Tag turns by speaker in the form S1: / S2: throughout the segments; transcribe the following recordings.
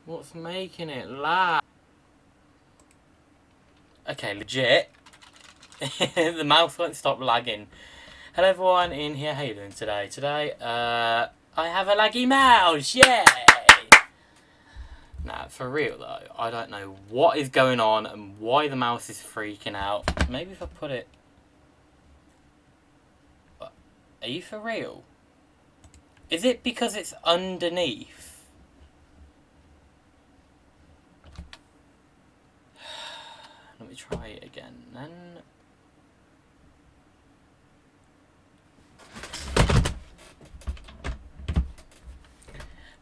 S1: What's making it lag? Okay, legit. The mouse won't stop lagging. Hello everyone in here, how you doing today? Today, I have a laggy mouse, yay! Nah, for real though, I don't know what is going on and why the mouse is freaking out. Maybe if I put it... Are you for real? Is it because it's underneath? Let me try it again then.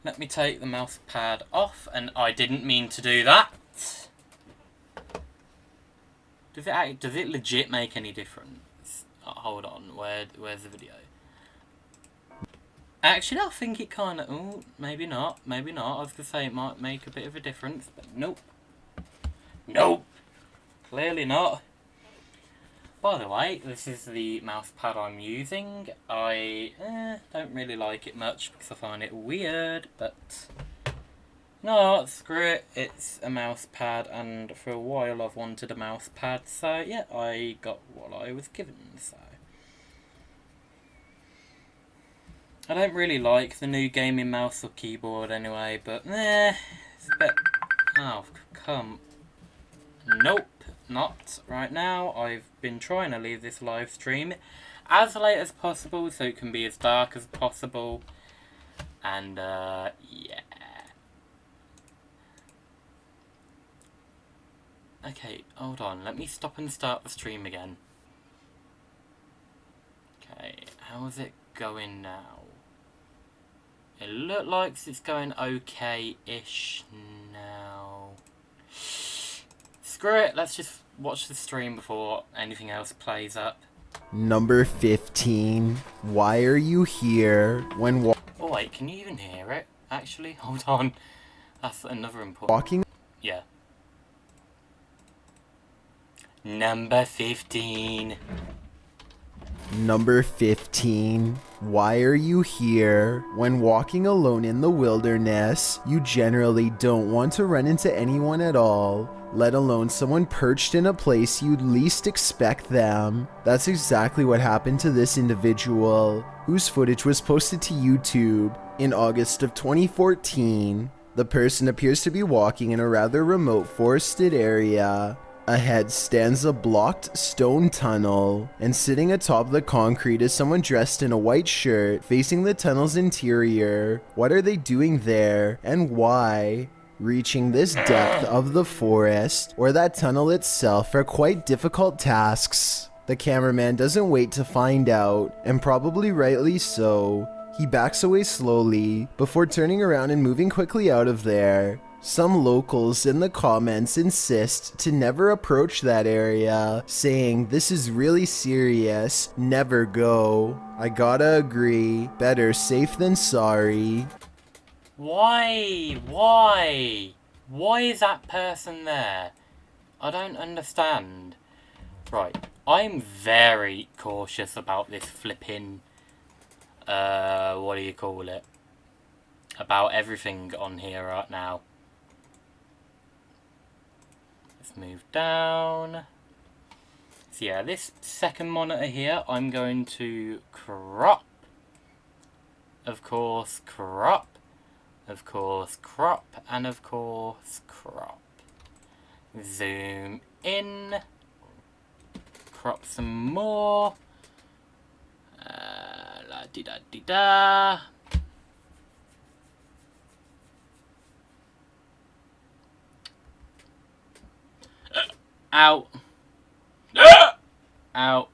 S1: Let me take the mouse pad off, and I didn't mean to do that. Does it legit make any difference? Oh, hold on, where's the video? Actually, I think it kind of... Oh, maybe not, maybe not. I was going to say it might make a bit of a difference, but nope. Nope! Clearly not. By the way, this is the mouse pad I'm using. I don't really like it much because I find it weird, but... No, screw it. It's a mouse pad, and for a while I've wanted a mouse pad, so yeah, I got what I was given, so... I don't really like the new gaming mouse or keyboard anyway, but it's a bit... Oh, come... Nope, not right now. I've been trying to leave this live stream as late as possible so it can be as dark as possible. And, yeah. Okay, hold on. Let me stop and start the stream again. Okay, how is it going now? It looks like it's going okay-ish now. Screw it, let's just watch the stream before anything else plays up.
S2: Number 15. Why are you here when
S1: Oh wait, can you even hear it? Actually, hold on. That's another important...
S2: walking?
S1: Yeah. Number 15.
S2: Number 15. Why are you here when walking alone in the wilderness? You generally don't want to run into anyone at all, let alone someone perched in a place you'd least expect them. That's exactly what happened to this individual, whose footage was posted to YouTube in August of 2014. The person appears to be walking in a rather remote forested area. Ahead stands a blocked stone tunnel, and sitting atop the concrete is someone dressed in a white shirt facing the tunnel's interior. What are they doing there, and why? Reaching this depth of the forest, or that tunnel itself, are quite difficult tasks. The cameraman doesn't wait to find out, and probably rightly so. He backs away slowly, before turning around and moving quickly out of there. Some locals in the comments insist to never approach that area, saying this is really serious, never go. I gotta agree, better safe than sorry.
S1: Why? Why? Why is that person there? I don't understand. Right, I'm very cautious about this flipping... what do you call it? About everything on here right now. Let's move down. So yeah, this second monitor here, I'm going to crop. Of course, crop. Of course, crop. And of course, crop. Zoom in. Crop some more. La-di-da-di-da. Out. Out.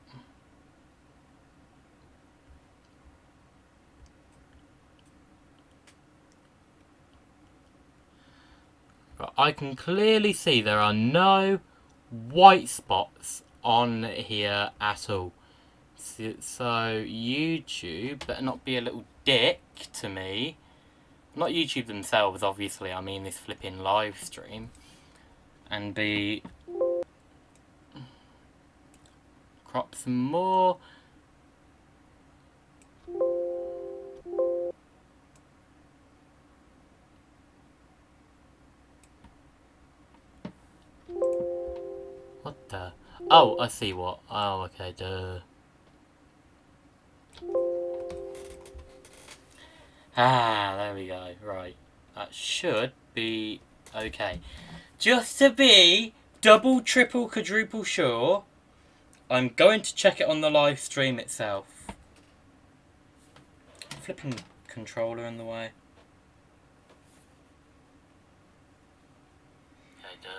S1: But I can clearly see there are no white spots on here at all. So YouTube better not be a little dick to me. Not YouTube themselves, obviously. I mean this flipping live stream. And be... crop some more. What the? Oh, I see what. Oh, okay, duh. Ah, there we go. Right. That should be okay. Just to be double, triple, quadruple sure, I'm going to check it on the live stream itself. Flipping controller in the way. Okay, duh.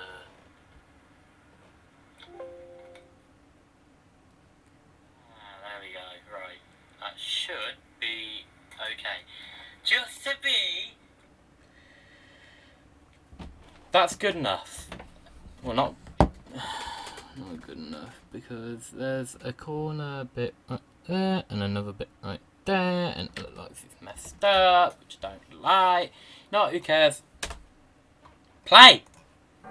S1: There we go. Right. That should be okay. Just to be... That's good enough. Well, not good enough, because there's a corner bit right there and another bit right there, and it looks like it's messed up, which I don't like. No, who cares? Play!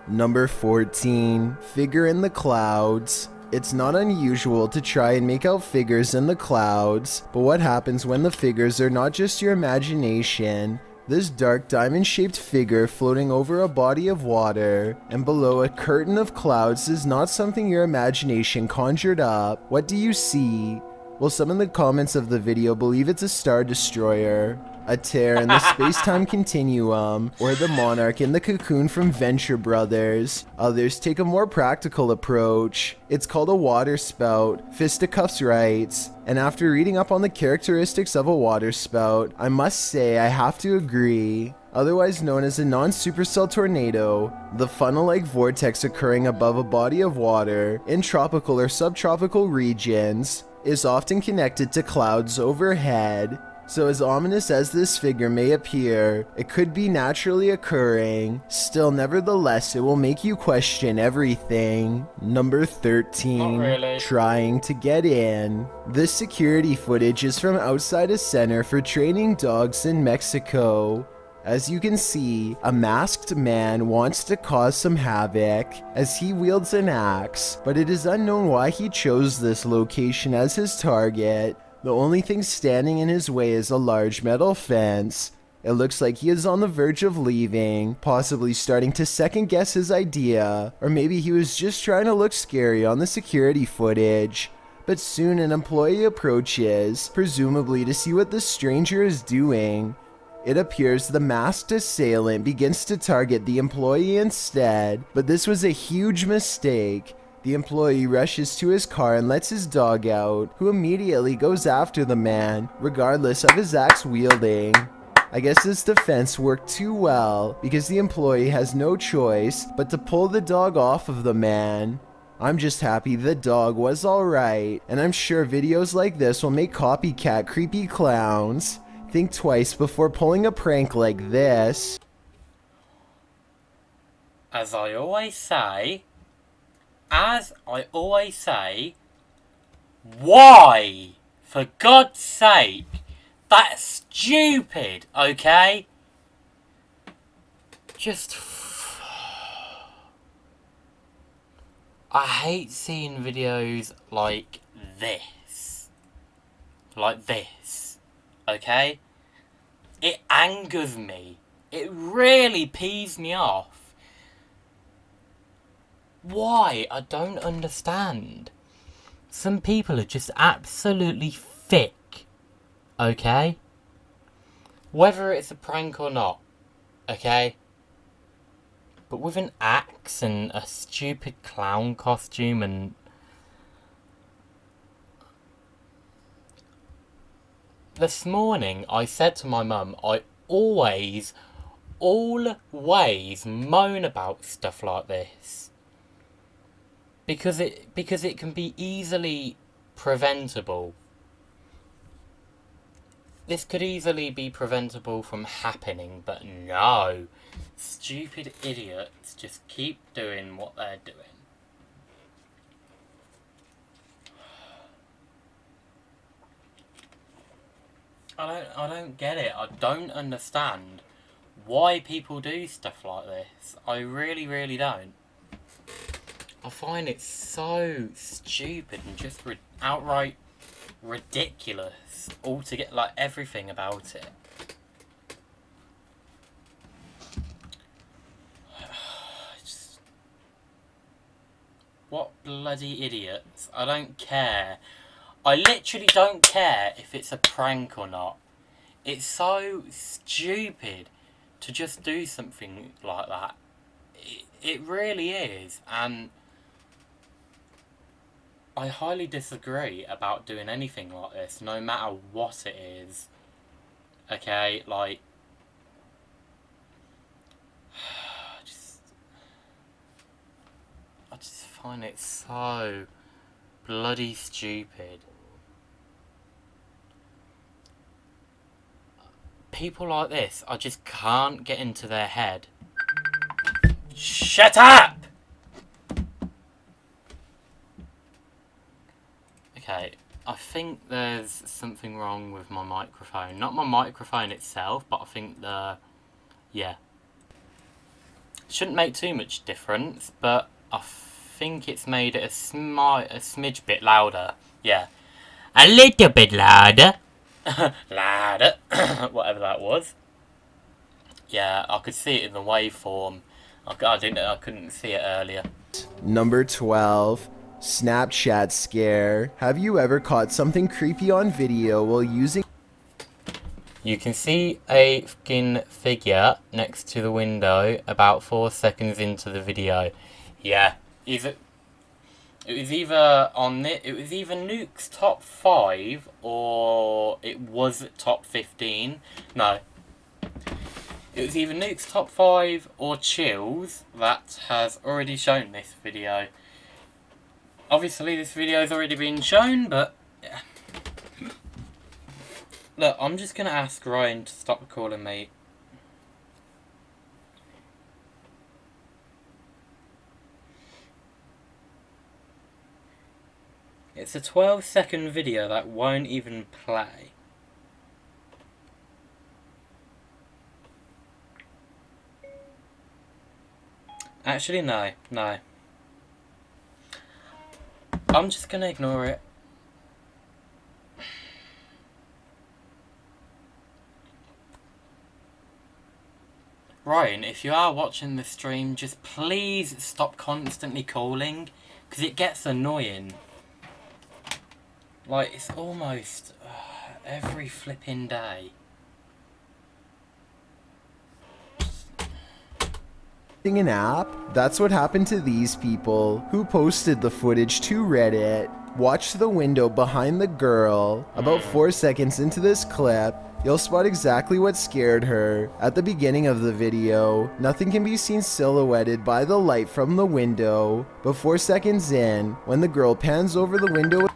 S2: Number 14, figure in the clouds. It's not unusual to try and make out figures in the clouds, but what happens when the figures are not just your imagination? This dark diamond-shaped figure floating over a body of water and below a curtain of clouds is not something your imagination conjured up. What do you see? Well, some in the comments of the video believe it's a star destroyer, a tear in the space-time continuum, or the monarch in the cocoon from Venture Brothers. Others take a more practical approach. It's called a water spout, Fisticuffs writes. And after reading up on the characteristics of a water spout, I must say I have to agree. Otherwise known as a non-supercell tornado, the funnel-like vortex occurring above a body of water in tropical or subtropical regions is often connected to clouds overhead. So as ominous as this figure may appear, it could be naturally occurring. Still, nevertheless, it will make you question everything. Number 13,
S1: Not really.
S2: trying to get in. This security footage is from outside a center for training dogs in Mexico. As you can see, a masked man wants to cause some havoc as he wields an axe, but it is unknown why he chose this location as his target. The only thing standing in his way is a large metal fence. It looks like he is on the verge of leaving, possibly starting to second guess his idea, or maybe he was just trying to look scary on the security footage. But soon an employee approaches, presumably to see what the stranger is doing. It appears the masked assailant begins to target the employee instead, but this was a huge mistake. The employee rushes to his car and lets his dog out, who immediately goes after the man, regardless of his axe wielding. I guess this defense worked too well, because the employee has no choice but to pull the dog off of the man. I'm just happy the dog was alright, and I'm sure videos like this will make copycat creepy clowns think twice before pulling a prank like this.
S1: As I always say, why? For God's sake. That's stupid, okay? Just... I hate seeing videos like this. Like this. Okay? It angers me. It really pees me off. Why? I don't understand. Some people are just absolutely thick. Okay? Whether it's a prank or not. Okay? But with an axe and a stupid clown costume and... This morning I said to my mum, I always moan about stuff like this. Because it can be easily preventable. This could easily be preventable from happening, but no. Stupid idiots just keep doing what they're doing. I don't get it. I don't understand why people do stuff like this. I really, really don't. I find it so stupid and just outright ridiculous. Altogether, like everything about it. What bloody idiots. I don't care. I literally don't care if it's a prank or not. It's so stupid to just do something like that. It really is. And I highly disagree about doing anything like this, no matter what it is. Okay, like... I just find it so bloody stupid. People like this, I just can't get into their head. Shut up! Okay, I think there's something wrong with my microphone. Not my microphone itself, but I think yeah. Shouldn't make too much difference, but I think it's made it a smidge bit louder. Yeah. A little bit louder. Louder. Whatever that was. Yeah, I could see it in the waveform. I couldn't see it earlier.
S2: Number 12. Snapchat scare. Have you ever caught something creepy on video while using...
S1: You can see a fucking figure next to the window about 4 seconds into the video. Yeah, it was either Nuke's top 5 or it was top 15. No. It was either Nuke's top 5 or Chill's that has already shown this video. Obviously this video has already been shown, but yeah. Look, I'm just gonna ask Ryan to stop calling me. It's a 12-second video that won't even play. Actually, no. I'm just gonna ignore it. Ryan, if you are watching the stream, just please stop constantly calling, because it gets annoying. Like, it's almost every flipping day.
S2: an app? That's what happened to these people who posted the footage to Reddit. Watch the window behind the girl. About 4 seconds into this clip, you'll spot exactly what scared her. At the beginning of the video, nothing can be seen silhouetted by the light from the window. But 4 seconds in, when the girl pans over the window,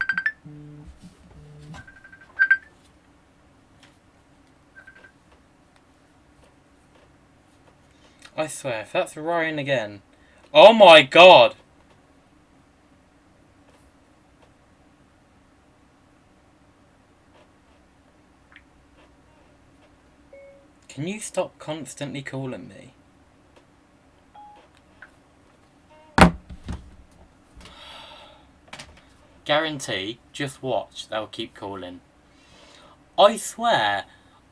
S1: I swear, if that's Ryan again. Oh my god! Can you stop constantly calling me? Guarantee, just watch, they'll keep calling. I swear,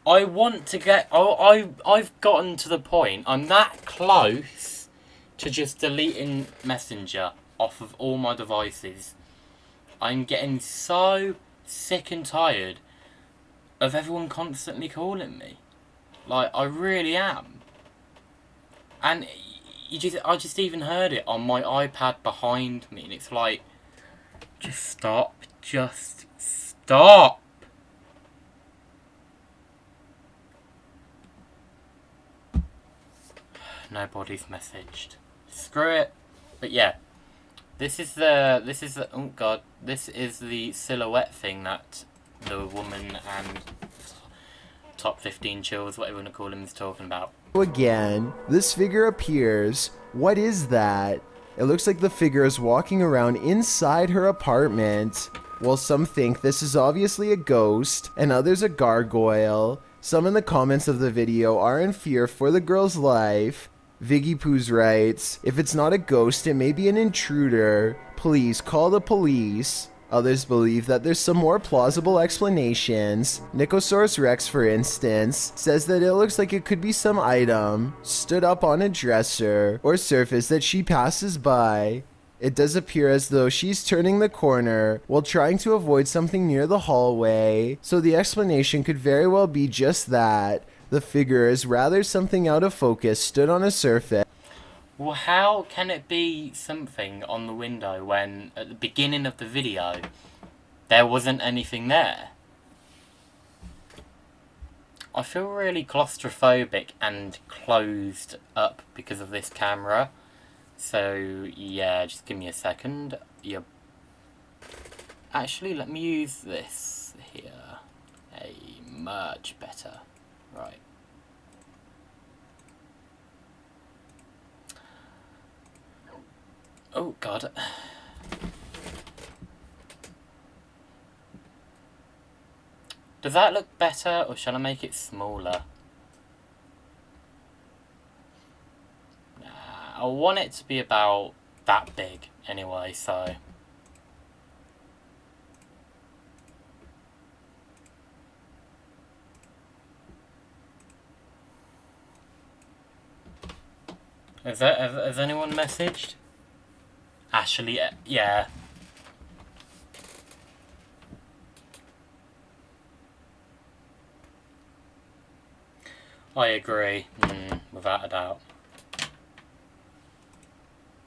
S1: I want to get... I've gotten to the point, I'm that close to just deleting Messenger off of all my devices. I'm getting so sick and tired of everyone constantly calling me. Like, I really am. And I just even heard it on my iPad behind me, and it's like, just stop. Just stop. Nobody's messaged. Screw it. But yeah, this is the oh god, this is the silhouette thing that the woman and top 15 chills, whatever you want to call him, is talking about.
S2: again, this figure appears. What is that? It looks like the figure is walking around inside her apartment. While some think this is obviously a ghost and others a gargoyle, some in the comments of the video are in fear for the girl's life. Viggy Poos writes, if it's not a ghost, it may be an intruder. Please call the police. Others believe that there's some more plausible explanations. Nicosaurus Rex, for instance, says that it looks like it could be some item stood up on a dresser or surface that she passes by. It does appear as though she's turning the corner while trying to avoid something near the hallway, so the explanation could very well be just that. The figure is rather something out of focus stood on a surface.
S1: Well, how can it be something on the window when at the beginning of the video there wasn't anything there? I feel really claustrophobic and closed up because of this camera. So, yeah, just give me a second. Yep. Actually, let me use this here. Much better. Right. Oh, God. Does that look better, or shall I make it smaller? I want it to be about that big anyway, so... Has anyone messaged? Ashley, yeah. I agree, without a doubt.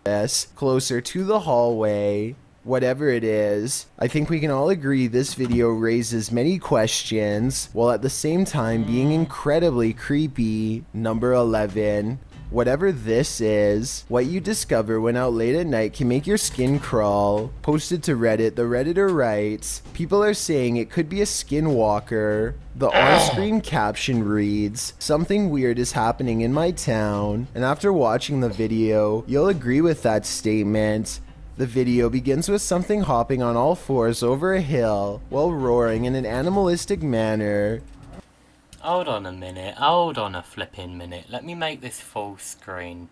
S2: Yes, closer to the hallway. Whatever it is, I think we can all agree this video raises many questions, while at the same time being incredibly creepy. Number 11. Whatever this is, what you discover when out late at night can make your skin crawl. Posted to Reddit, the Redditor writes, people are saying it could be a skinwalker. The on-screen caption reads, something weird is happening in my town. And after watching the video, you'll agree with that statement. The video begins with something hopping on all fours over a hill while roaring in an animalistic manner.
S1: Hold on a minute, hold on a flipping minute. Let me make this full screen.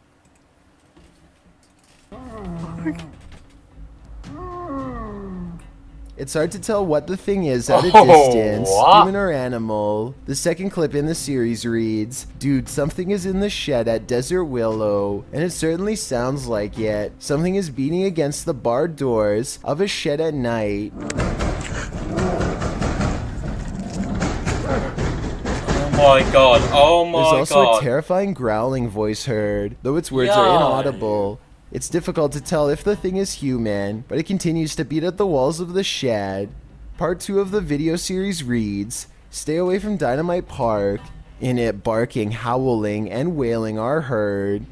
S2: It's hard to tell what the thing is at a distance,
S1: what?
S2: human or animal. The second clip in the series reads, dude, something is in the shed at Desert Willow, and it certainly sounds like it. Something is beating against the barred doors of a shed at night.
S1: Oh my god, oh my god.
S2: There's also a terrifying growling voice heard, though its words are inaudible. It's difficult to tell if the thing is human, but it continues to beat at the walls of the shed. Part 2 of the video series reads, stay away from Dynamite Park. In it, barking, howling, and wailing are heard.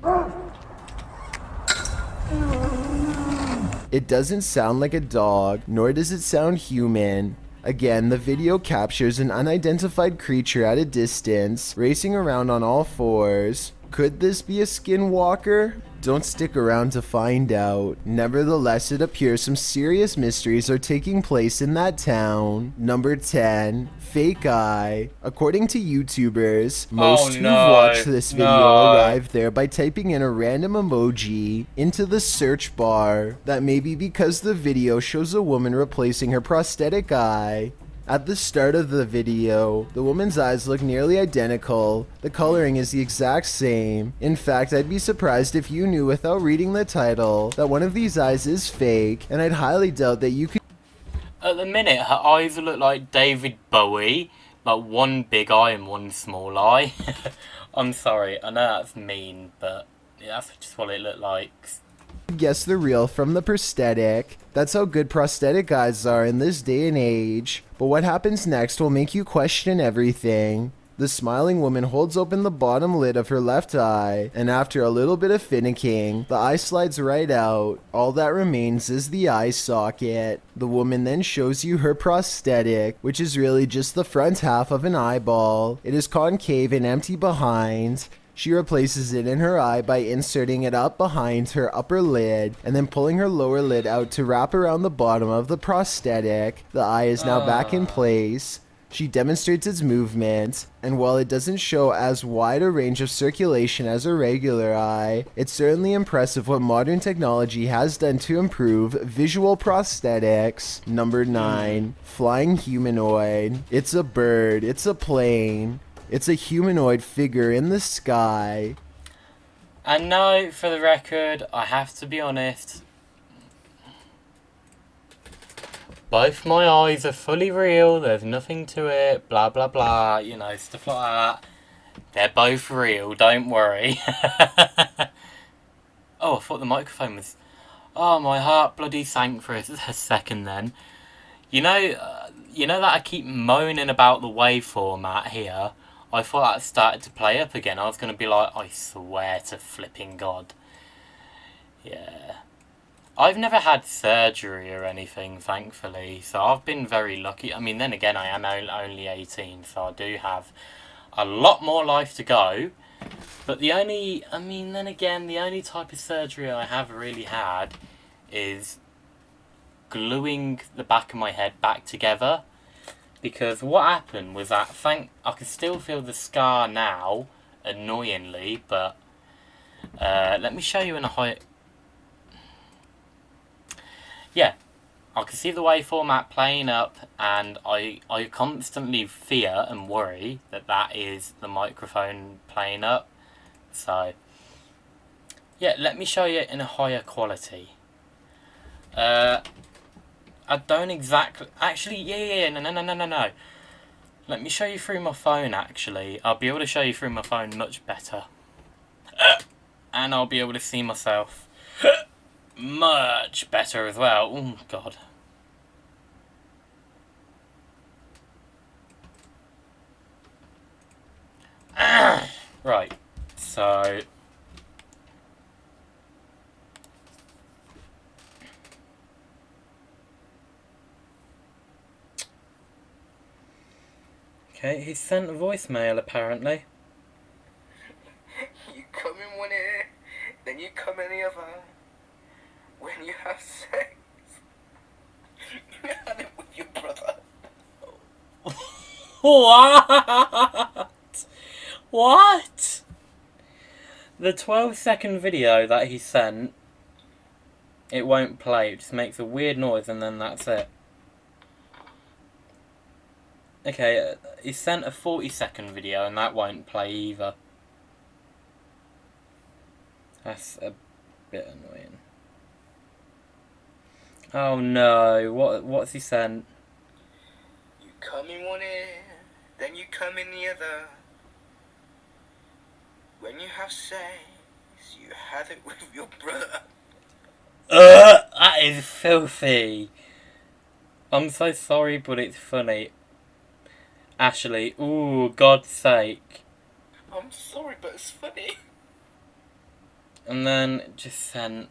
S2: It doesn't sound like a dog, nor does it sound human. Again, the video captures an unidentified creature at a distance, racing around on all fours. Could this be a skinwalker? Don't stick around to find out. Nevertheless, it appears some serious mysteries are taking place in that town. Number 10. Fake eye. According to YouTubers, most who've watched this video arrived there by typing in a random emoji into the search bar. That may be because the video shows a woman replacing her prosthetic eye. At the start of the video, the woman's eyes look nearly identical. The coloring is the exact same. In fact, I'd be surprised if you knew without reading the title that one of these eyes is fake, and I'd highly doubt that you could.
S1: At the minute, her eyes look like David Bowie, like one big eye and one small eye. I'm sorry, I know that's mean, but that's just what it looked like.
S2: Guess the real from the prosthetic. That's how good prosthetic eyes are in this day and age. But what happens next will make you question everything. The smiling woman holds open the bottom lid of her left eye, and after a little bit of finicking, the eye slides right out. All that remains is the eye socket. The woman then shows you her prosthetic, which is really just the front half of an eyeball. It is concave and empty behind. She replaces it in her eye by inserting it up behind her upper lid and then pulling her lower lid out to wrap around the bottom of the prosthetic. The eye is now back in place. She demonstrates its movement, and while it doesn't show as wide a range of circulation as a regular eye, it's certainly impressive what modern technology has done to improve visual prosthetics. Number 9. Flying humanoid. It's a bird. It's a plane. It's a humanoid figure in the sky.
S1: And now, for the record, I have to be honest, both my eyes are fully real, there's nothing to it, blah blah blah, you know, stuff like that. They're both real, don't worry. Oh, I thought the microphone was... Oh, my heart bloody sank for a second then. You know that I keep moaning about the wave format here? I thought that started to play up again. I was going to be like, I swear to flipping God. Yeah. I've never had surgery or anything, thankfully, so I've been very lucky. I mean, then again, I am only 18, so I do have a lot more life to go. But the only type of surgery I have really had is gluing the back of my head back together. Because what happened was that, I can still feel the scar now, annoyingly, but let me show you in a high... Yeah, I can see the waveformat playing up, and I constantly fear and worry that is the microphone playing up. So, yeah, let me show you in a higher quality. I don't exactly... Actually, no. Let me show you through my phone, actually. I'll be able to show you through my phone much better. And I'll be able to see myself much better as well. Oh, God. Right, so... Okay, he sent a voicemail, apparently.
S3: You come in one ear, then you come in the other. When you have sex, you have it with your brother.
S1: What? What? The 12-second video that he sent, it won't play. It just makes a weird noise and then that's it. Okay, he sent a 40-second video and that won't play either. That's a bit annoying. Oh no, what's he sent?
S3: You come in one ear, then you come in the other. When you have sex, you have it with your brother.
S1: That is filthy. I'm so sorry, but it's funny. Ashley, ooh, God's sake.
S3: I'm sorry, but it's funny.
S1: And then just sent...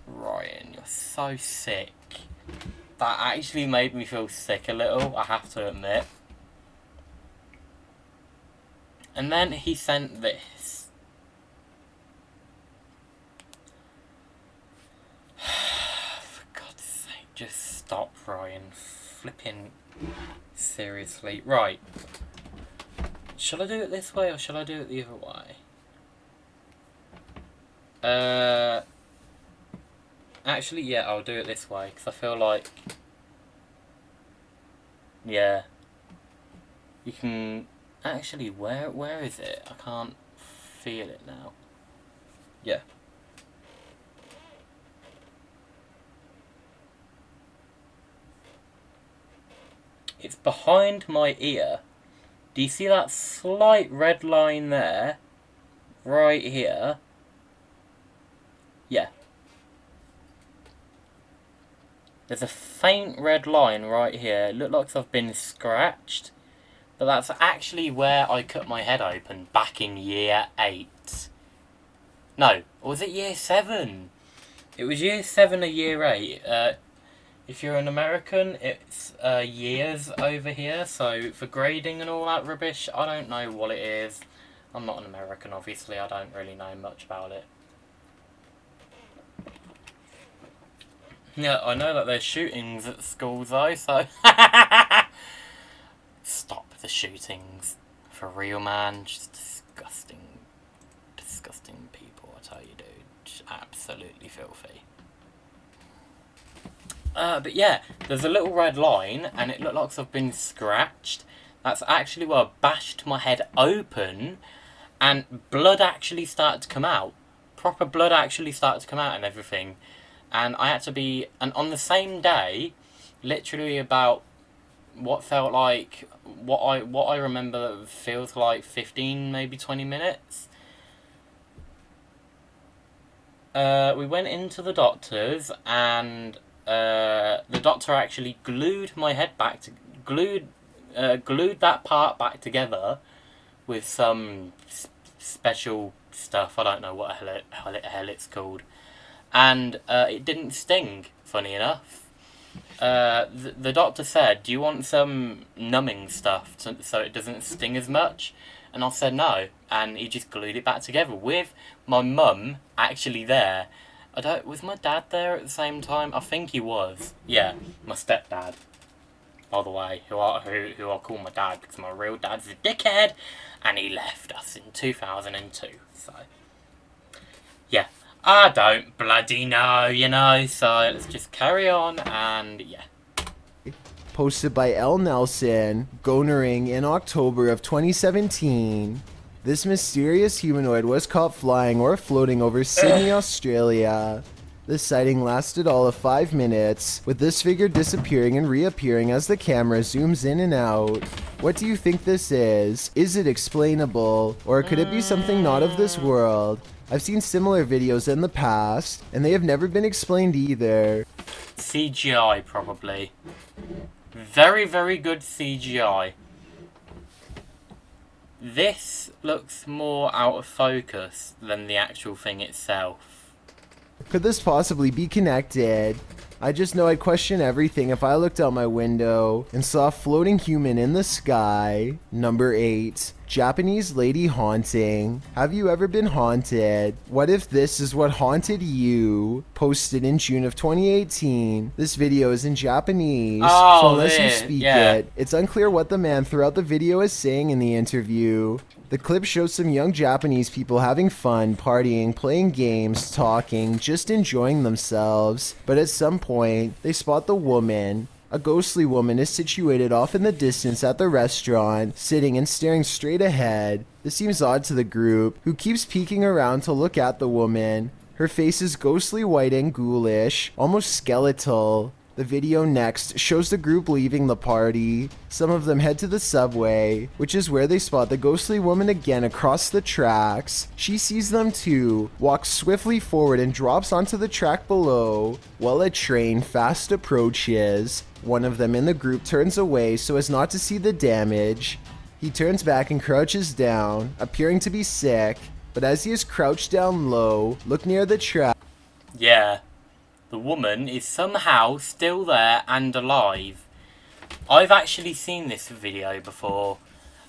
S1: Ryan, you're so sick. That actually made me feel sick a little, I have to admit. And then he sent this. For God's sake, just stop, Ryan. Flipping seriously. Right. Shall I do it this way or shall I do it the other way? Actually, yeah, I'll do it this way, because I feel like... Yeah. You can... Actually, where is it? I can't feel it now. Yeah. It's behind my ear. Do you see that slight red line there? Right here. Yeah. There's a faint red line right here. It looks like I've been scratched. But that's actually where I cut my head open back in year 8. No, or was it year 7? It was year 7 or year 8. If you're an American, it's years over here. So for grading and all that rubbish, I don't know what it is. I'm not an American, obviously. I don't really know much about it. Yeah, I know that there's shootings at schools though, so... Stop the shootings. For real, man. Just disgusting. Disgusting people, I tell you, dude. Just absolutely filthy. But yeah, there's a little red line, and it looks like I've been scratched. That's actually where I bashed my head open, and blood actually started to come out. Proper blood actually started to come out and everything. and I had to be, and on the same day, literally about what felt like, what I remember feels like 15, maybe 20 minutes. We went into the doctor's, and the doctor actually glued my head back to glued that part back together with some special stuff. I don't know what the hell it's called, and it didn't sting. Funny enough, the doctor said, "Do you want some numbing stuff so it doesn't sting as much?" And I said no, and he just glued it back together with my mum actually there. Was my dad there at the same time? I think he was. Yeah, my stepdad. By the way, who I call my dad because my real dad's a dickhead, and he left us in 2002. So, yeah, I don't bloody know, you know. So let's just carry on, and yeah.
S2: Posted by L. Nelson, Gonering in October of 2017. This mysterious humanoid was caught flying or floating over Sydney, Australia. This sighting lasted all of 5 minutes, with this figure disappearing and reappearing as the camera zooms in and out. What do you think this is? Is it explainable, or could it be something not of this world? I've seen similar videos in the past, and they have never been explained either.
S1: CGI, probably. Very, very good CGI. This looks more out of focus than the actual thing itself.
S2: Could this possibly be connected? I just know I'd question everything if I looked out my window and saw a floating human in the sky. Number 8. Japanese lady haunting. Have you ever been haunted? What if this is what haunted you? Posted in June of 2018. This video is in Japanese, so unless you speak it, it's unclear what the man throughout the video is saying in the interview. The clip shows some young Japanese people having fun, partying, playing games, talking, just enjoying themselves. But at some point, they spot the woman. A ghostly woman is situated off in the distance at the restaurant, sitting and staring straight ahead. This seems odd to the group, who keeps peeking around to look at the woman. Her face is ghostly white and ghoulish, almost skeletal. The video next shows the group leaving the party. Some of them head to the subway, which is where they spot the ghostly woman again across the tracks. She sees them too, walks swiftly forward and drops onto the track below, while a train fast approaches. One of them in the group turns away so as not to see the damage. He turns back and crouches down, appearing to be sick, but as he is crouched down low, look near the track.
S1: Yeah. The woman is somehow still there and alive. I've actually seen this video before.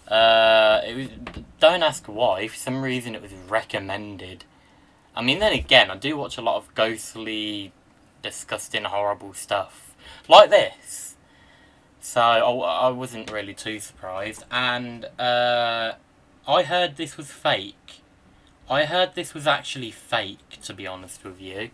S1: Don't ask why. For some reason it was recommended. I mean, then again, I do watch a lot of ghostly, disgusting, horrible stuff. Like this. So, I wasn't really too surprised. And, I heard this was fake. I heard this was actually fake, to be honest with you.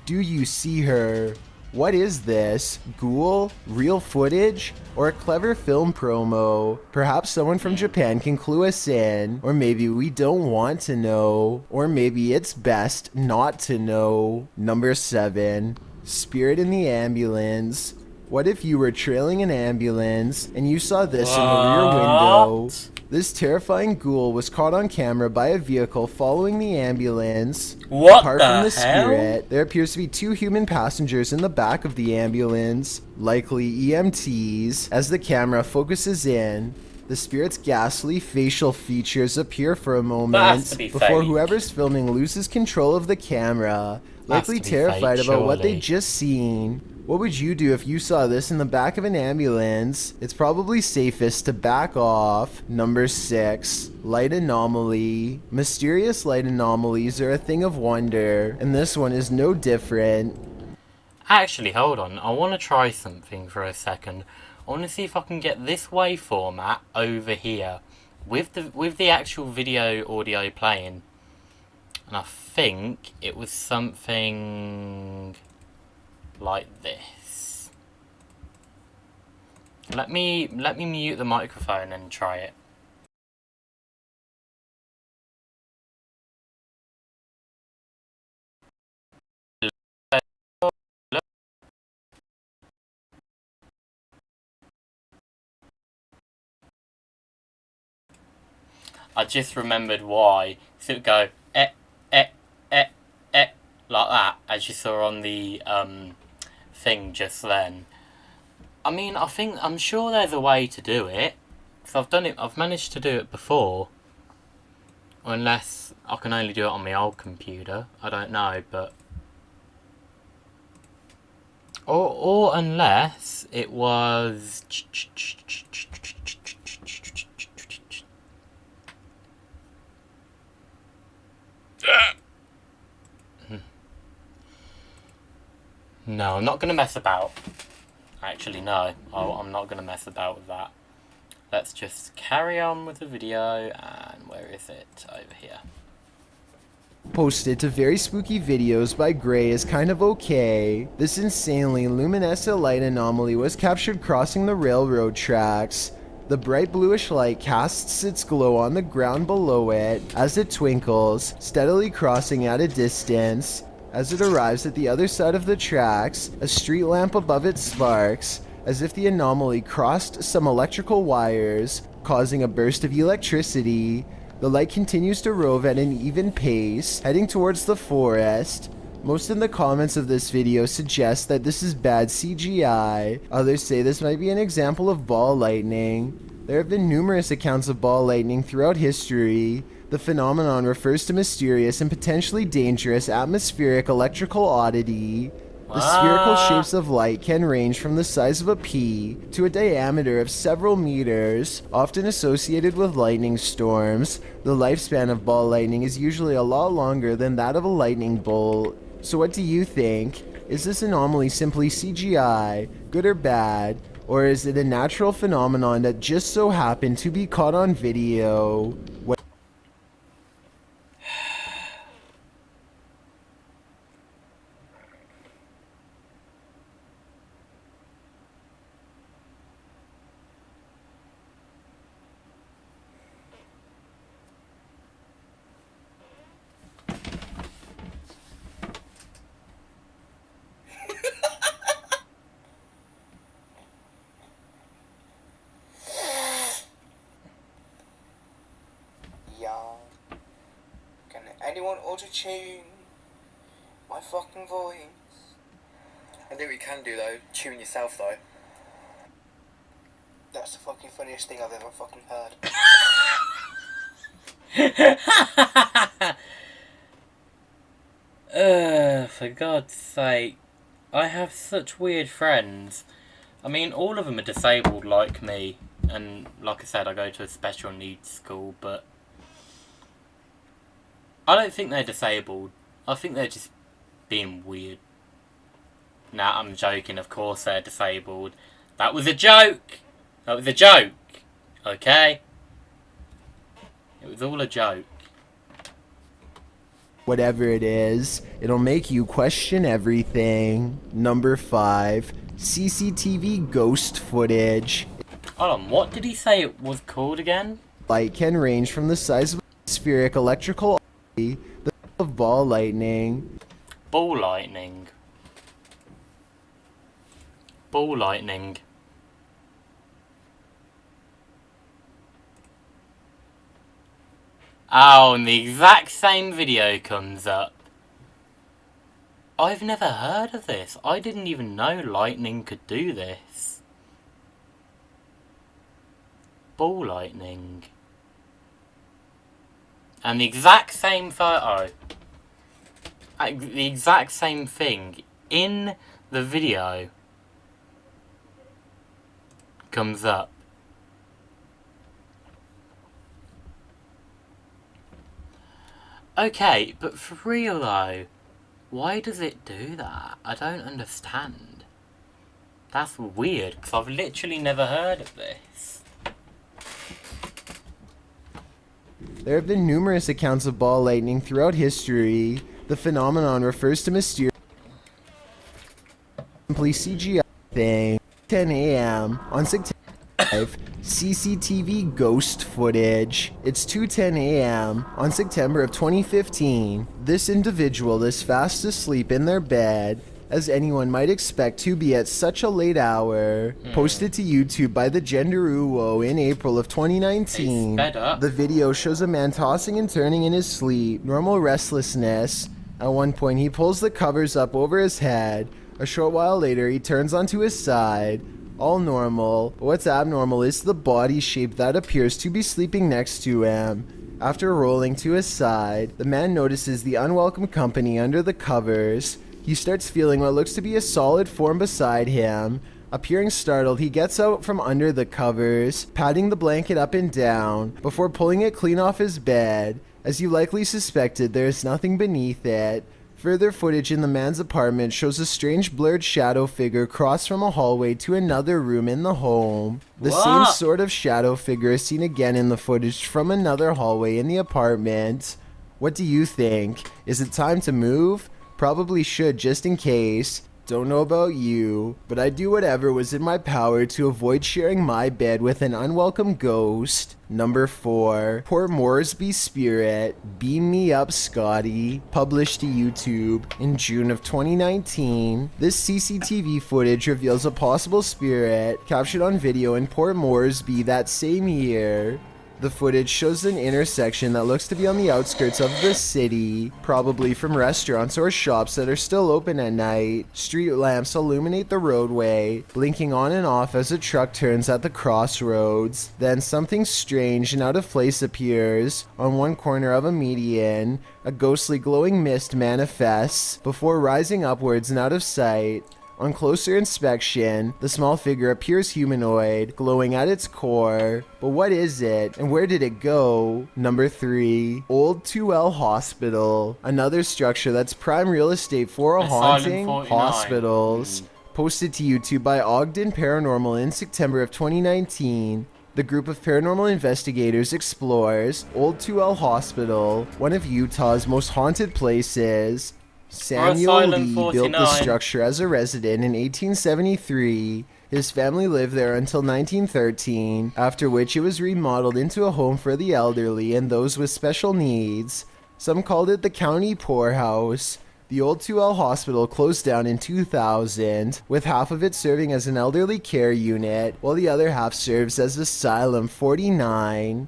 S2: Do you see her? What is this? Ghoul? Real footage? Or a clever film promo? Perhaps someone from Japan can clue us in. Or maybe we don't want to know. Or maybe it's best not to know. Number 7. Spirit in the ambulance. What if you were trailing an ambulance and you saw this in the rear window? This terrifying ghoul was caught on camera by a vehicle following the ambulance. Apart from the spirit, there appears to be 2 human passengers in the back of the ambulance, likely EMTs. As the camera focuses in, the spirit's ghastly facial features appear for a moment before whoever's filming loses control of the camera, likely terrified about what they'd just seen. What would you do if you saw this in the back of an ambulance? It's probably safest to back off. Number 6. Light anomaly. Mysterious light anomalies are a thing of wonder, and this one is no different.
S1: Actually, hold on. I want to try something for a second. I want to see if I can get this waveformat over here with the actual video audio playing. And I think it was something like this. Let me mute the microphone and try it. I just remembered why. So it would go, eh, eh, like that, as you saw on the thing just then. I mean, I'm sure there's a way to do it. Because I've managed to do it before. Unless I can only do it on my old computer. I don't know, but... Or unless it was... No, I'm not going to mess about. Actually, no. I'm not going to mess about with that. Let's just carry on with the video, and where is it? Over here.
S2: Posted to very spooky videos by Gray is kind of okay. This insanely luminescent light anomaly was captured crossing the railroad tracks. The bright bluish light casts its glow on the ground below it as it twinkles, steadily crossing at a distance. As it arrives at the other side of the tracks, a street lamp above it sparks, as if the anomaly crossed some electrical wires, causing a burst of electricity. The light continues to rove at an even pace, heading towards the forest. Most in the comments of this video suggest that this is bad CGI. Others say this might be an example of ball lightning. There have been numerous accounts of ball lightning throughout history. The phenomenon refers to mysterious and potentially dangerous atmospheric electrical oddity. The spherical shapes of light can range from the size of a pea to a diameter of several meters, often associated with lightning storms. The lifespan of ball lightning is usually a lot longer than that of a lightning bolt. So what do you think? Is this anomaly simply CGI, good or bad, or is it a natural phenomenon that just so happened to be caught on video?
S3: Can anyone auto-tune my fucking voice? I think we can do though, tune yourself though. That's the fucking funniest thing I've ever fucking heard.
S1: For God's sake. I have such weird friends. I mean, all of them are disabled like me. And like I said, I go to a special needs school, but... I don't think they're disabled. I think they're just being weird. Nah, I'm joking. Of course they're disabled. That was a joke! That was a joke! Okay? It was all a joke.
S2: Whatever it is, it'll make you question everything. Number 5, CCTV ghost footage.
S1: Hold on, what did he say it was called again?
S2: Light can range from the size of a spheric electrical the of ball lightning.
S1: Ball lightning. Ball lightning. Oh, and the exact same video comes up. I've never heard of this. I didn't even know lightning could do this. Ball lightning. And the exact same photo. The exact same thing in the video comes up. Okay, but for real though, why does it do that? I don't understand. That's weird, because I've literally never heard of this.
S2: There have been numerous accounts of ball lightning throughout history. The phenomenon refers to mysterious simply CGI thing. 10 a.m. on September 5, CCTV ghost footage. It's 2:10 a.m. on September of 2015. This individual is fast asleep in their bed. as anyone might expect to be at such a late hour. Posted to YouTube by the Genderuwo in April of 2019. The video shows a man tossing and turning in his sleep, normal restlessness. At one point he pulls the covers up over his head. A short while later he turns onto his side. All normal, but what's abnormal is the body shape that appears to be sleeping next to him. After rolling to his side, the man notices the unwelcome company under the covers. He starts feeling what looks to be a solid form beside him. Appearing startled, he gets out from under the covers, patting the blanket up and down, before pulling it clean off his bed. As you likely suspected, there is nothing beneath it. Further footage in the man's apartment shows a strange blurred shadow figure cross from a hallway to another room in the home. The same sort of shadow figure is seen again in the footage from another hallway in the apartment. What do you think? Is it time to move? Probably should, just in case. Don't know about you, but I'd do whatever was in my power to avoid sharing my bed with an unwelcome ghost. Number 4. Port Moresby Spirit, Beam Me Up Scotty, published to YouTube in June of 2019. This CCTV footage reveals a possible spirit captured on video in Port Moresby that same year. The footage shows an intersection that looks to be on the outskirts of the city, probably from restaurants or shops that are still open at night. Street lamps illuminate the roadway, blinking on and off as a truck turns at the crossroads. Then something strange and out of place appears. On one corner of a median, a ghostly glowing mist manifests before rising upwards and out of sight. On closer inspection, the small figure appears humanoid, glowing at its core. But what is it, and where did it go? Number 3. Old 2L Hospital, another structure that's prime real estate for haunting hospitals. Posted to YouTube by Ogden Paranormal in September of 2019. The group of paranormal investigators explores Old 2L Hospital, one of Utah's most haunted places. Samuel Lee built the structure as a resident in 1873. His family lived there until 1913, after which it was remodeled into a home for the elderly and those with special needs. Some called it the county poorhouse. The old 2L hospital closed down in 2000, with half of it serving as an elderly care unit, while the other half serves as Asylum 49.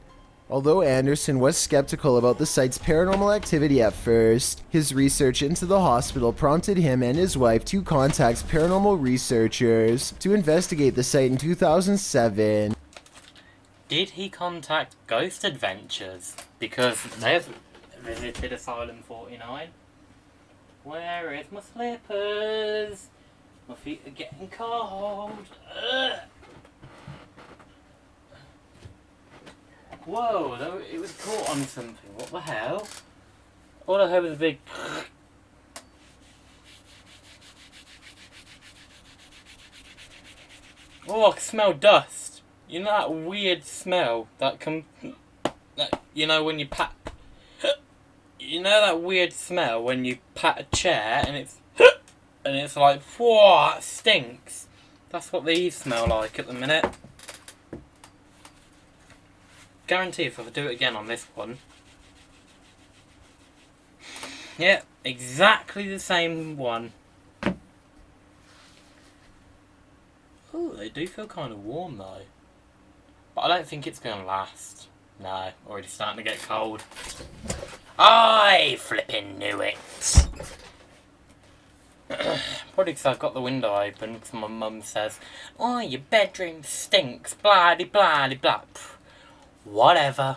S2: Although Anderson was skeptical about the site's paranormal activity at first, his research into the hospital prompted him and his wife to contact paranormal researchers to investigate the site in 2007.
S1: Did he contact Ghost Adventures? Because they've visited Asylum 49. Where is my slippers? My feet are getting cold. Ugh. Whoa, it was caught on something. What the hell? All I heard was a big... Oh, I can smell dust. You know that weird smell that comes... You know when you pat... You know that weird smell when you pat a chair and it's... And it's like, whoa, that stinks. That's what these smell like at the minute. Guarantee if I do it again on this one. Yeah, exactly the same one. Oh, they do feel kind of warm though. But I don't think it's going to last. No, already starting to get cold. I flipping knew it. Probably because I've got the window open because my mum says, oh, your bedroom stinks, blah de blah de blah. Whatever.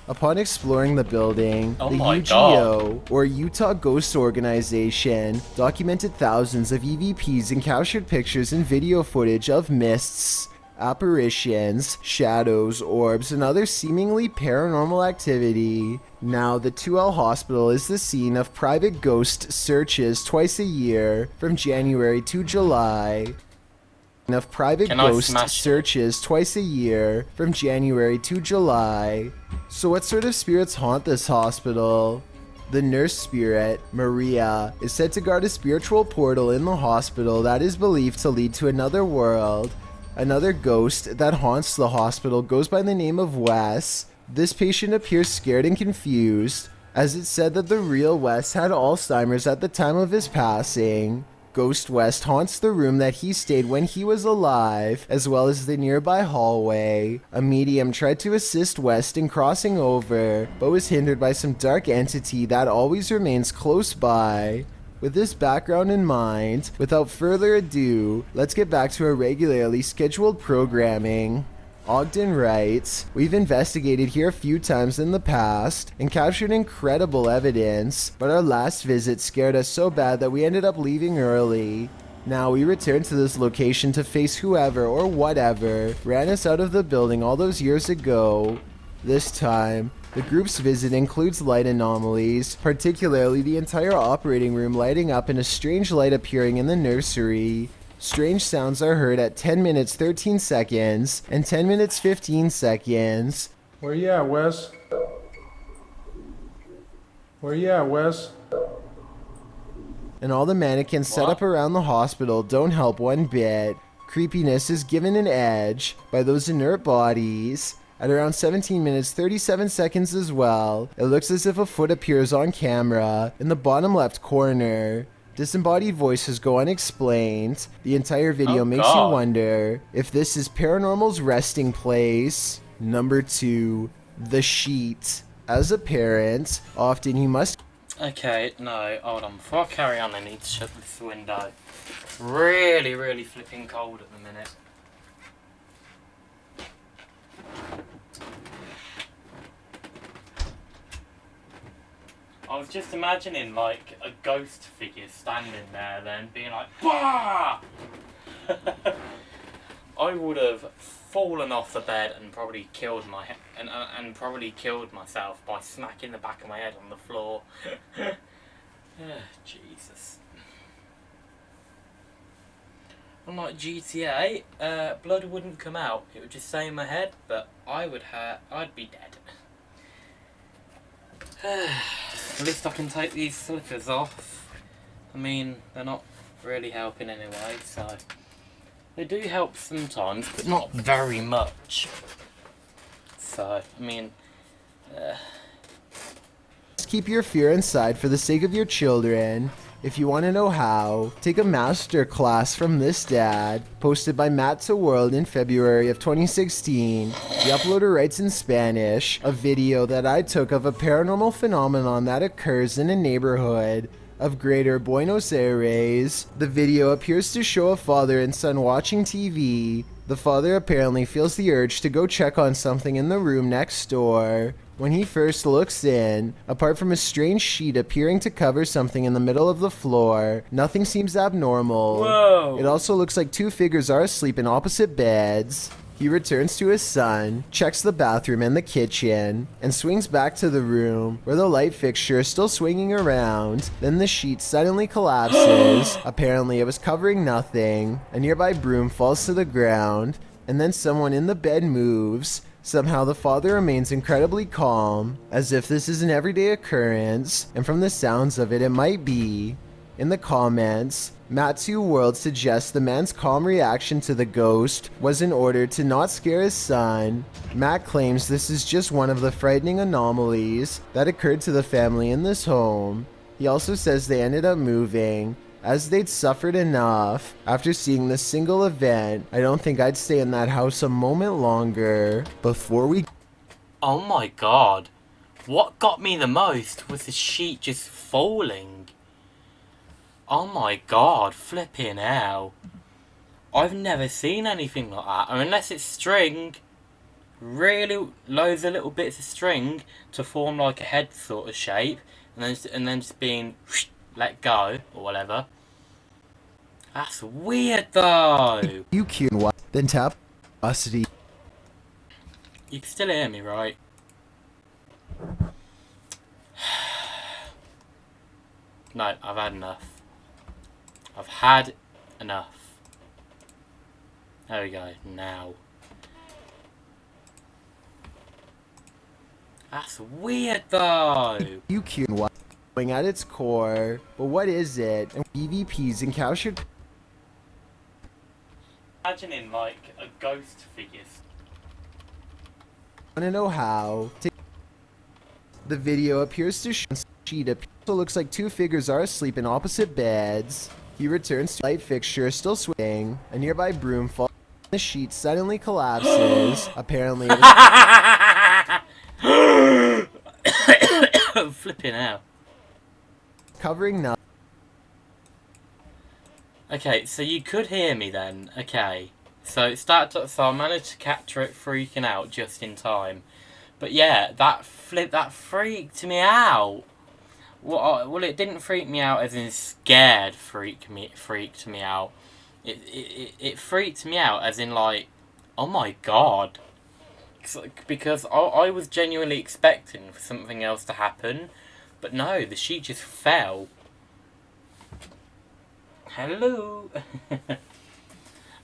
S2: Upon exploring the building, the UGO,
S1: God.
S2: or Utah Ghost Organization, documented thousands of EVPs and captured pictures and video footage of mists, apparitions, shadows, orbs, and other seemingly paranormal activity. Now, the 2L Hospital is the scene of private ghost searches twice a year, from January to July. Of private ghost searches twice a year from January to July. So what sort of spirits haunt this hospital? The nurse spirit, Maria, is said to guard a spiritual portal in the hospital that is believed to lead to another world. Another ghost that haunts the hospital goes by the name of Wes. This patient appears scared and confused. as it said that the real Wes had Alzheimer's at the time of his passing. Ghost West haunts the room that he stayed when he was alive, as well as the nearby hallway. A medium tried to assist West in crossing over, but was hindered by some dark entity that always remains close by. With this background in mind, without further ado, let's get back to our regularly scheduled programming. Ogden writes, "We've investigated here a few times in the past and captured incredible evidence, but our last visit scared us so bad that we ended up leaving early. Now we return to this location to face whoever or whatever ran us out of the building all those years ago. This time, the group's visit includes light anomalies, particularly the entire operating room lighting up and a strange light appearing in the nursery. Strange sounds are heard at 10 minutes 13 seconds and 10 minutes 15 seconds.
S4: Where you at, Wes? Where you at, Wes?
S2: And all the mannequins set up around the hospital don't help one bit. Creepiness is given an edge by those inert bodies. At around 17 minutes 37 seconds as well, it looks as if a foot appears on camera in the bottom left corner. Disembodied voices go unexplained. The entire video makes you wonder if this is paranormal's resting place. Number 2, the sheet. As a parent, often you must...
S1: Okay, no, hold on. Before I carry on, I need to shut this window. Really, really flipping cold at the minute. I was just imagining, like, a ghost figure standing there then being like, "Bah!" I would have fallen off the bed and probably killed and probably killed myself by smacking the back of my head on the floor. Jesus. Unlike GTA, blood wouldn't come out. It would just stay in my head, but I'd be dead. At least I can take these slippers off. I mean, they're not really helping anyway, so... They do help sometimes, but not very much. So, I mean...
S2: Keep your fear inside for the sake of your children. If you want to know how, take a master class from this dad, posted by Matt to World in February of 2016. The uploader writes in Spanish, a video that I took of a paranormal phenomenon that occurs in a neighborhood of Greater Buenos Aires. The video appears to show a father and son watching TV. The father apparently feels the urge to go check on something in the room next door. When he first looks in, apart from a strange sheet appearing to cover something in the middle of the floor, nothing seems abnormal.
S1: Whoa.
S2: It also looks like two figures are asleep in opposite beds. He returns to his son, checks the bathroom and the kitchen, and swings back to the room where the light fixture is still swinging around. Then the sheet suddenly collapses. Apparently it was covering nothing. A nearby broom falls to the ground, and then someone in the bed moves. Somehow the father remains incredibly calm, as if this is an everyday occurrence, and from the sounds of it, it might be. In the comments, Matsu World suggests the man's calm reaction to the ghost was in order to not scare his son. Matt claims this is just one of the frightening anomalies that occurred to the family in this home. He also says they ended up moving, as they'd suffered enough. After seeing this single event, I don't think I'd stay in that house a moment longer. Before we...
S1: Oh my god. What got me the most was the sheet just falling. Oh my god, flipping hell. I've never seen anything like that. Unless it's string. Really loads of little bits of string to form like a head sort of shape. And then just being let go or whatever. That's weird though.
S2: You cute what? Then tap custody.
S1: You can still hear me, right? No, I've had enough. I've had enough. There we go, now. That's weird though.
S2: You cute what? At its core, but what is it? And EVPs and cow should...
S1: Imagining like a ghost figure.
S2: Want to know how? The video appears to show a sheet also looks like two figures are asleep in opposite beds. He returns to the light fixture still swaying. A nearby broom falls. The sheet suddenly collapses. Apparently it was
S1: Flipping out.
S2: covering nothing.
S1: Okay, so you could hear me then. Okay. So it started to, so I managed to capture it freaking out just in time. But yeah, that freaked me out. Well, it didn't freak me out as in scared freaked me out. It freaked me out as in like, oh my god. Because I was genuinely expecting for something else to happen. But no, the sheet just fell. Hello.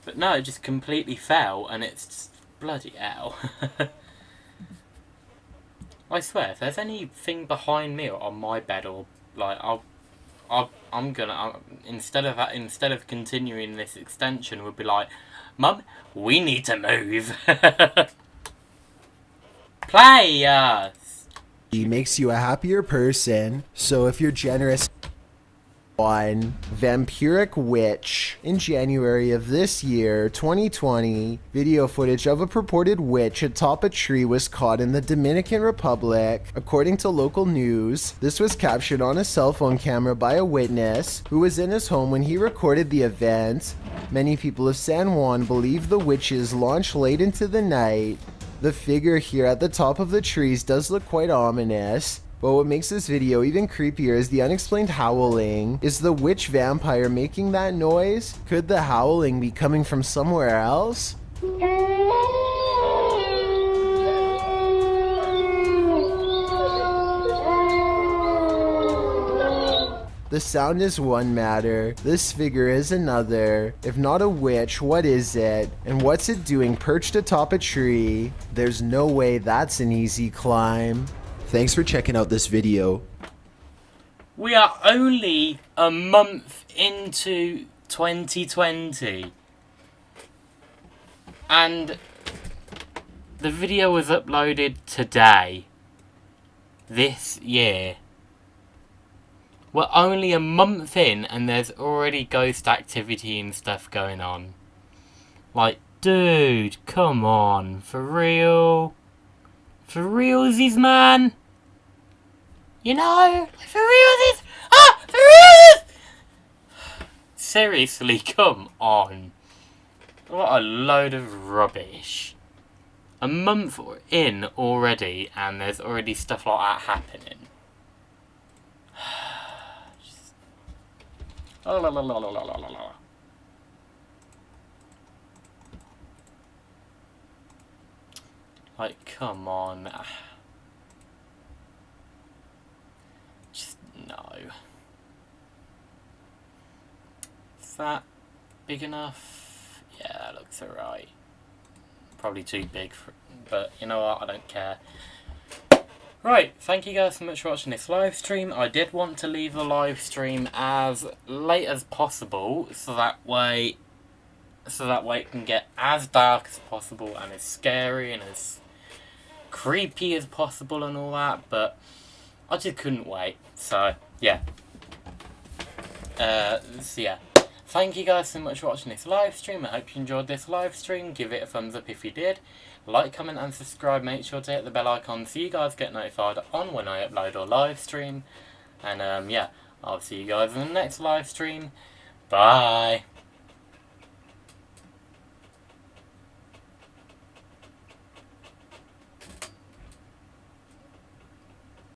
S1: But no, it just completely fell, and it's just bloody hell. I swear, if there's anything behind me or on my bed, or like, I'm gonna instead of continuing this extension, would be like, Mum, we need to move. Play us.
S2: He makes you a happier person. So if you're generous. One vampiric witch. In January of this year, 2020, video footage of a purported witch atop a tree was caught in the Dominican Republic. According to local news, this was captured on a cell phone camera by a witness who was in his home when he recorded the event. Many people of San Juan believe the witches launched late into the night. The figure here at the top of the trees does look quite ominous. But what makes this video even creepier is the unexplained howling. Is the witch vampire making that noise? Could the howling be coming from somewhere else? The sound is one matter, this figure is another. If not a witch, what is it? And what's it doing perched atop a tree? There's no way that's an easy climb. Thanks for checking out this video.
S1: We are only a month into 2020. And the video was uploaded today. This year. We're only a month in and there's already ghost activity and stuff going on. Like, dude, come on. For real? For realsies, man? You know? For realsies? Ah! For realsies! Seriously, come on. What a load of rubbish. A month in already and there's already stuff like that happening. Just... Oh, la, la, la, la, la, la, la. Like, come on. Just, no. Is that big enough? Yeah, that looks alright. Probably too big, but you know what, I don't care. Right, thank you guys so much for watching this live stream. I did want to leave the live stream as late as possible, so that way it can get as dark as possible and as scary and as creepy as possible and all that, but I just couldn't wait. So yeah. Thank you guys so much for watching this live stream. I hope you enjoyed this live stream. Give it a thumbs up if you did. Like, comment and subscribe. Make sure to hit the bell icon so you guys get notified on when I upload or live stream. And yeah, I'll see you guys in the next live stream. Bye.